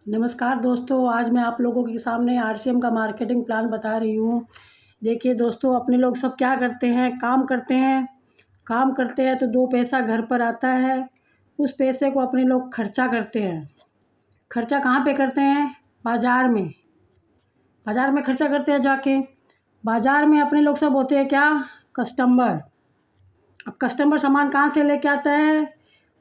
नमस्कार दोस्तों, आज मैं आप लोगों के सामने आरसीएम का मार्केटिंग प्लान बता रही हूँ। देखिए दोस्तों, अपने लोग सब क्या करते हैं, काम करते हैं तो 2 पैसा घर पर आता है। उस पैसे को अपने लोग खर्चा करते हैं। खर्चा कहाँ पे करते हैं? बाज़ार में। बाज़ार में खर्चा करते हैं जाके। बाज़ार में अपने लोग सब होते हैं क्या? कस्टमर। अब कस्टमर सामान कहाँ से लेके आता है?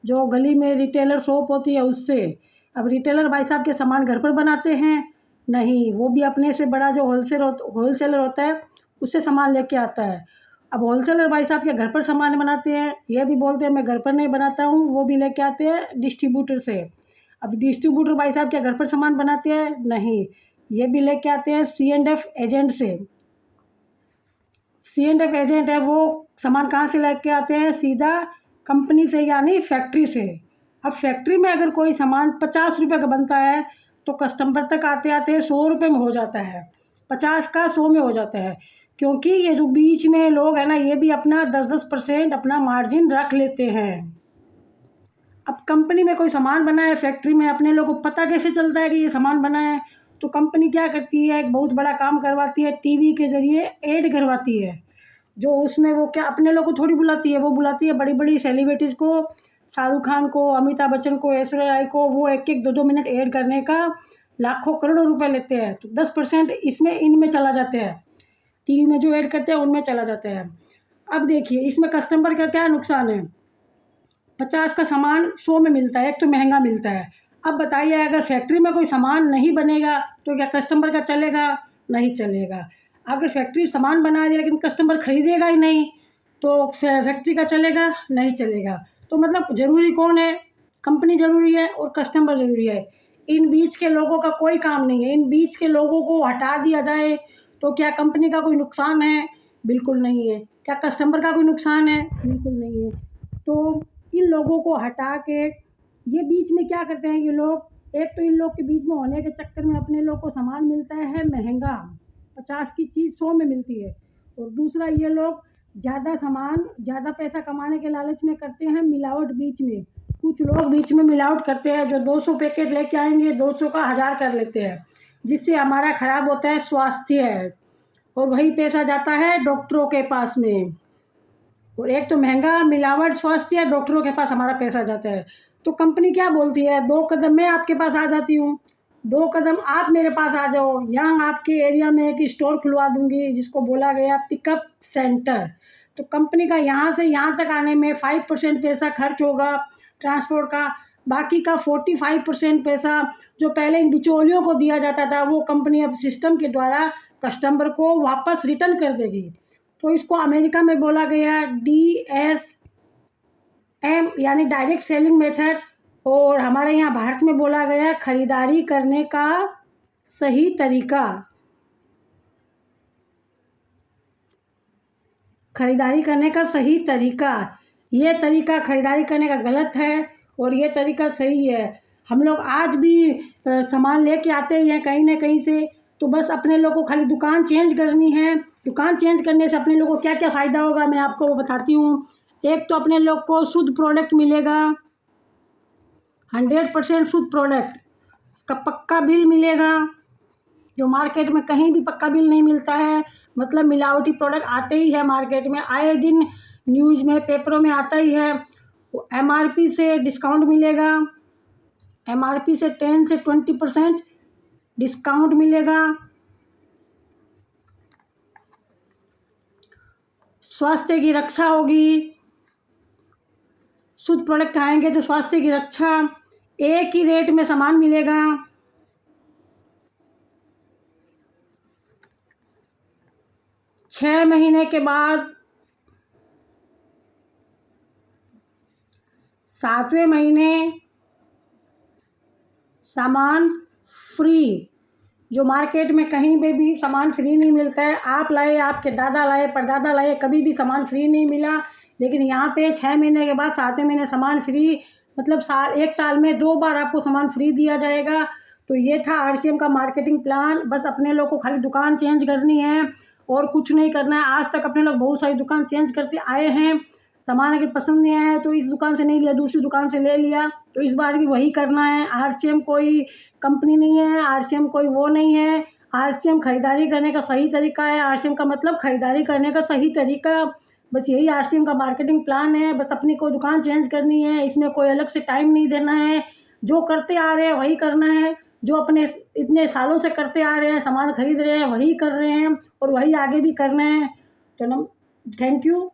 जो गली में रिटेलर शॉप होती है उससे। अब रिटेलर भाई साहब के सामान घर पर बनाते हैं? नहीं, वो भी अपने से बड़ा जो होलसेलर होता है उससे सामान लेके आता है। अब होलसेलर भाई साहब के घर पर सामान बनाते हैं, ये भी बोलते हैं मैं घर पर नहीं बनाता हूँ, वो भी लेके आते हैं डिस्ट्रीब्यूटर से। अब डिस्ट्रीब्यूटर भाई साहब के घर पर सामान बनाते हैं? नहीं, ये भी लेके आते हैं C&F एजेंट से। C&F एजेंट है, वो सामान कहाँ से लेके आते हैं? सीधा कंपनी से, यानी फैक्ट्री से। अब फैक्ट्री में अगर कोई सामान 50 रुपये का बनता है तो कस्टमर तक आते आते 100 रुपये में हो जाता है। 50 का 100 में हो जाता है, क्योंकि ये जो बीच में लोग हैं ना, ये भी अपना 10-10% अपना मार्जिन रख लेते हैं। अब कंपनी में कोई सामान बना है फैक्ट्री में, अपने लोगों को पता कैसे चलता है कि ये सामान बना है? तो कंपनी क्या करती है, एक बहुत बड़ा काम करवाती है, टीवी के ज़रिए ऐड करवाती है। जो उसमें वो क्या अपने लोग को थोड़ी बुलाती है, वो बुलाती है बड़ी बड़ी सेलिब्रिटीज़ को, शाहरुख खान को, अमिताभ बच्चन को, ऐश्वर्या राय को। वो एक एक 2-2 मिनट ऐड करने का लाखों करोड़ों रुपए लेते हैं। तो 10% इसमें इनमें चला जाते हैं, टीवी में जो ऐड करते हैं उनमें चला जाता है। अब देखिए इसमें कस्टमर का क्या नुकसान है? 50 का सामान 100 में मिलता है, एक तो महंगा मिलता है। अब बताइए, अगर फैक्ट्री में कोई सामान नहीं बनेगा तो क्या कस्टमर का चलेगा? नहीं चलेगा। अगर फैक्ट्री सामान बना रही है लेकिन कस्टमर खरीदेगा ही नहीं, तो फैक्ट्री का चलेगा? नहीं चलेगा। तो मतलब ज़रूरी कौन है? कंपनी ज़रूरी है और कस्टमर ज़रूरी है। इन बीच के लोगों का कोई काम नहीं है। इन बीच के लोगों को हटा दिया जाए तो क्या कंपनी का कोई नुकसान है? बिल्कुल नहीं है। क्या कस्टमर का कोई नुकसान है? बिल्कुल नहीं है। तो इन लोगों को हटा के, ये बीच में क्या करते हैं ये लोग? एक तो इन लोग के बीच में होने के चक्कर में अपने लोग को सामान मिलता है महंगा, 50 की चीज़ 100 में मिलती है। और दूसरा, ये लोग ज़्यादा सामान ज़्यादा पैसा कमाने के लालच में करते हैं मिलावट बीच में। कुछ लोग बीच में मिलावट करते हैं, जो 200 पैकेट लेके आएंगे 200 का 1000 कर लेते हैं, जिससे हमारा ख़राब होता है स्वास्थ्य। और वही पैसा जाता है डॉक्टरों के पास में। और एक तो महंगा, मिलावट, स्वास्थ्य, डॉक्टरों के पास हमारा पैसा जाता है। तो कंपनी क्या बोलती है? 2 कदम मैं आपके पास आ जाती हूँ, 2 कदम आप मेरे पास आ जाओ, यहाँ आपके एरिया में एक स्टोर खुलवा दूँगी जिसको बोला गया पिकअप सेंटर। तो कंपनी का यहाँ से यहाँ तक आने में 5% पैसा खर्च होगा ट्रांसपोर्ट का। बाकी का 45% पैसा जो पहले इन बिचौलियों को दिया जाता था, वो कंपनी अब सिस्टम के द्वारा कस्टमर को वापस रिटर्न कर देगी। तो इसको अमेरिका में बोला गया DSM, यानी डायरेक्ट सेलिंग मेथड। और हमारे यहाँ भारत में बोला गया खरीदारी करने का सही तरीका। खरीदारी करने का सही तरीका, ये तरीका खरीदारी करने का गलत है और ये तरीका सही है। हम लोग आज भी सामान लेके आते ही हैं कहीं ना कहीं से, तो बस अपने लोग को खाली दुकान चेंज करनी है। दुकान चेंज करने से अपने लोग को क्या क्या फ़ायदा होगा मैं आपको वो बताती हूँ। एक तो अपने लोग को शुद्ध प्रोडक्ट मिलेगा, 100% शुद्ध प्रोडक्ट। उसका पक्का बिल मिलेगा, जो मार्केट में कहीं भी पक्का बिल नहीं मिलता है। मतलब मिलावटी प्रोडक्ट आते ही है मार्केट में, आए दिन न्यूज़ में, पेपरों में आता ही है। MRP से डिस्काउंट मिलेगा, MRP से 10 से 20% डिस्काउंट मिलेगा। स्वास्थ्य की रक्षा होगी, शुद्ध प्रोडक्ट खाएंगे तो स्वास्थ्य की रक्षा। एक ही रेट में सामान मिलेगा। 6 महीने के बाद 7वें महीने सामान फ्री। जो मार्केट में कहीं पे भी सामान फ्री नहीं मिलता है, आप लाए, आपके दादा लाए, परदादा लाए, कभी भी सामान फ्री नहीं मिला। लेकिन यहाँ पे 6 महीने के बाद 7वें महीने सामान फ्री, मतलब एक साल में 2 बार आपको सामान फ्री दिया जाएगा। तो ये था आरसीएम का मार्केटिंग प्लान। बस अपने लोग को खाली दुकान चेंज करनी है और कुछ नहीं करना है। आज तक अपने लोग बहुत सारी दुकान चेंज करते आए हैं, सामान अगर पसंद नहीं आया तो इस दुकान से नहीं लिया, दूसरी दुकान से ले लिया। तो इस बार भी वही करना है। RCM कोई कंपनी नहीं है, RCM कोई वो नहीं है। RCM खरीदारी करने का सही तरीका है। RCM का मतलब खरीदारी करने का सही तरीका, बस यही RCM का मार्केटिंग प्लान है। बस अपनी कोई दुकान चेंज करनी है, इसमें कोई अलग से टाइम नहीं देना है। जो करते आ रहे हैं वही करना है, जो अपने इतने सालों से करते आ रहे हैं, सामान खरीद रहे हैं वही कर रहे हैं और वही आगे भी करना है। तो थैंक यू।